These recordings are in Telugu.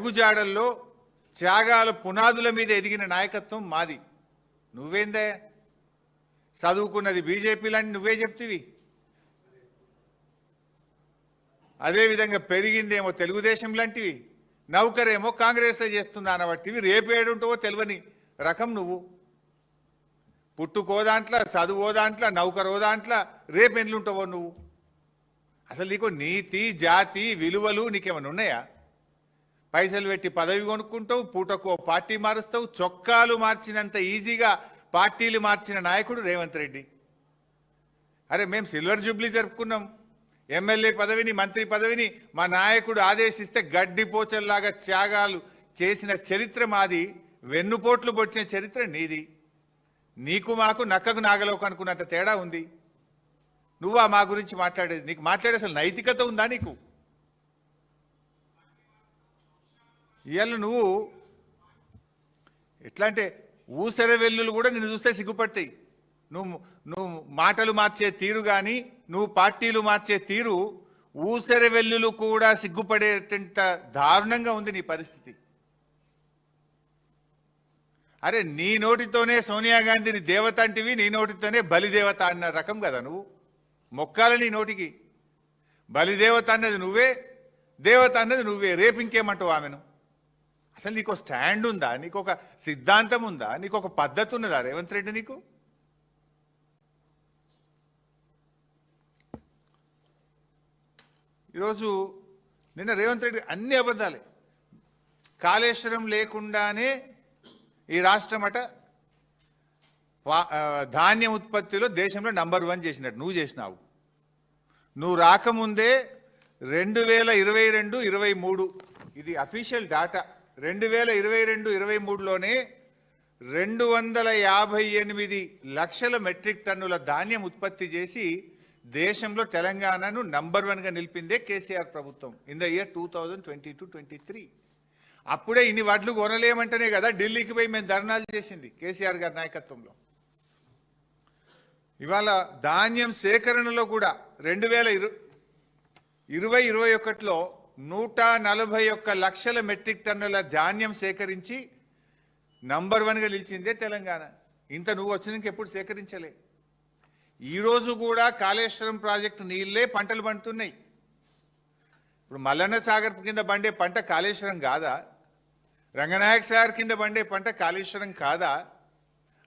అడుగుజాడల్లో త్యాగాల పునాదుల మీద ఎదిగిన నాయకత్వం మాది. నువ్వేందే చదువుకున్నది బీజేపీ లాంటి నువ్వే చెప్తివి. అదేవిధంగా పెరిగిందేమో తెలుగుదేశం లాంటివి, నౌకరేమో కాంగ్రెస్లో చేస్తున్నా అనబట్టివి. రేపు ఏడుంటావో తెలియని రకం నువ్వు. పుట్టుకో దాంట్లో, చదువో దాంట్లో, నౌకరో దాంట్లో, రేపు ఎన్నుంటావో నువ్వు. అసలు నీకు నీతి జాతి విలువలు నీకేమైనా ఉన్నాయా? పైసలు పెట్టి పదవి కొనుక్కుంటావు, పూటకో పార్టీ మారుస్తావు. చొక్కాలు మార్చినంత ఈజీగా పార్టీలు మార్చిన నాయకుడు రేవంత్ రెడ్డి. అరే మేము సిల్వర్ జూబ్లీ జరుపుకున్నాం. ఎమ్మెల్యే పదవిని, మంత్రి పదవిని మా నాయకుడు ఆదేశిస్తే గడ్డిపోచల్లాగా త్యాగాలు చేసిన చరిత్ర మాది. వెన్నుపోట్లు పొడిచిన చరిత్ర నీది. నీకు మాకు నక్కకు నాగలోకు అనుకున్నంత తేడా ఉంది. నువ్వా మా గురించి మాట్లాడేది? నీకు మాట్లాడే అసలు నైతికత ఉందా నీకు? ఇవాళ నువ్వు ఎట్లా అంటే ఊసెర వెల్లులు కూడా నిన్ను చూస్తే సిగ్గుపడతాయి. నువ్వు మాటలు మార్చే తీరు కానీ, నువ్వు పార్టీలు మార్చే తీరు ఊసెర వెల్లులు కూడా సిగ్గుపడేటంత దారుణంగా ఉంది నీ పరిస్థితి. అరే నీ నోటితోనే సోనియా గాంధీని దేవత అంటివి, నీ నోటితోనే బలిదేవత అన్న రకం కదా నువ్వు. మొక్కాల నీ నోటికి. బలిదేవత అన్నది నువ్వే, దేవత అన్నది నువ్వే. రేపు ఇంకేమంటావు ఆమెను? అసలు నీకు స్టాండ్ ఉందా? నీకు ఒక సిద్ధాంతం ఉందా? నీకు ఒక పద్ధతి ఉన్నదా రేవంత్ రెడ్డి? నీకు ఈరోజు నిన్న రేవంత్ రెడ్డి అన్ని అబద్ధాలే. కాళేశ్వరం లేకుండానే ఈ రాష్ట్రం అట ధాన్యం ఉత్పత్తిలో దేశంలో నంబర్ 1 చేసినట్టు నువ్వు చేసినావు. నువ్వు రాకముందే 2022-23 ఇది అఫీషియల్ డాటా. 2022-23లోనే 258 లక్షల మెట్రిక్ టన్నుల ధాన్యం ఉత్పత్తి చేసి దేశంలో తెలంగాణను నంబర్ 1గా నిలిపిందే కేసీఆర్ ప్రభుత్వం ఇన్ ద ఇయర్ 2022-23. అప్పుడే ఇన్ని వడ్లు కొనలేమంటేనే కదా ఢిల్లీకి పోయి మేము ధర్నాలు చేసింది కేసీఆర్ గారి నాయకత్వంలో. ఇవాళ ధాన్యం సేకరణలో కూడా 2020-21లో 141 లక్షల మెట్రిక్ టన్నుల ధాన్యం సేకరించి నంబర్ 1గా నిలిచిందే తెలంగాణ. ఇంత నువ్వు వచ్చినాక ఎప్పుడు సేకరించలే. ఈరోజు కూడా కాళేశ్వరం ప్రాజెక్టు నీళ్ళే పంటలు పండుతున్నాయి. ఇప్పుడు మల్లన్న సాగర్ కింద పండే పంట కాళేశ్వరం కాదా? రంగనాయక సాగర్ కింద పండే పంట కాళేశ్వరం కాదా?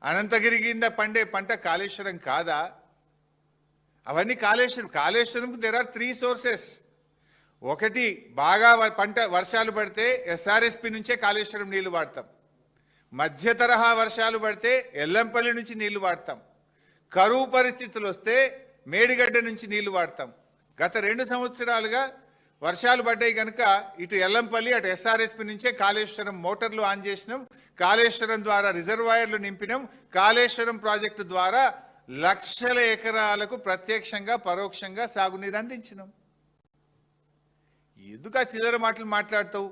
అనంతగిరి కింద పండే పంట కాళేశ్వరం కాదా? అవన్నీ కాళేశ్వరంకు దేర్ ఆర్ 3 సోర్సెస్. ఒకటి, బాగా పంట వర్షాలు పడితే ఎస్ఆర్ఎస్పి నుంచే కాళేశ్వరం నీళ్లు వాడతాం. మధ్య తరహా వర్షాలు పడితే ఎల్లంపల్లి నుంచి నీళ్లు వాడతాం. కరువు పరిస్థితులు వస్తే మేడిగడ్డ నుంచి నీళ్లు వాడతాం. గత 2 సంవత్సరాలుగా వర్షాలు పడ్డాయి కనుక ఇటు ఎల్లంపల్లి అటు ఎస్ఆర్ఎస్పి నుంచే కాళేశ్వరం మోటార్లు ఆన్ చేసినాం. కాళేశ్వరం ద్వారా రిజర్వాయర్లు నింపినాం. కాళేశ్వరం ప్రాజెక్టు ద్వారా లక్షల ఎకరాలకు ప్రత్యక్షంగా పరోక్షంగా సాగునీరు అందించినాం. ఎందుకు ఆ చిల్లర మాటలు మాట్లాడతావు?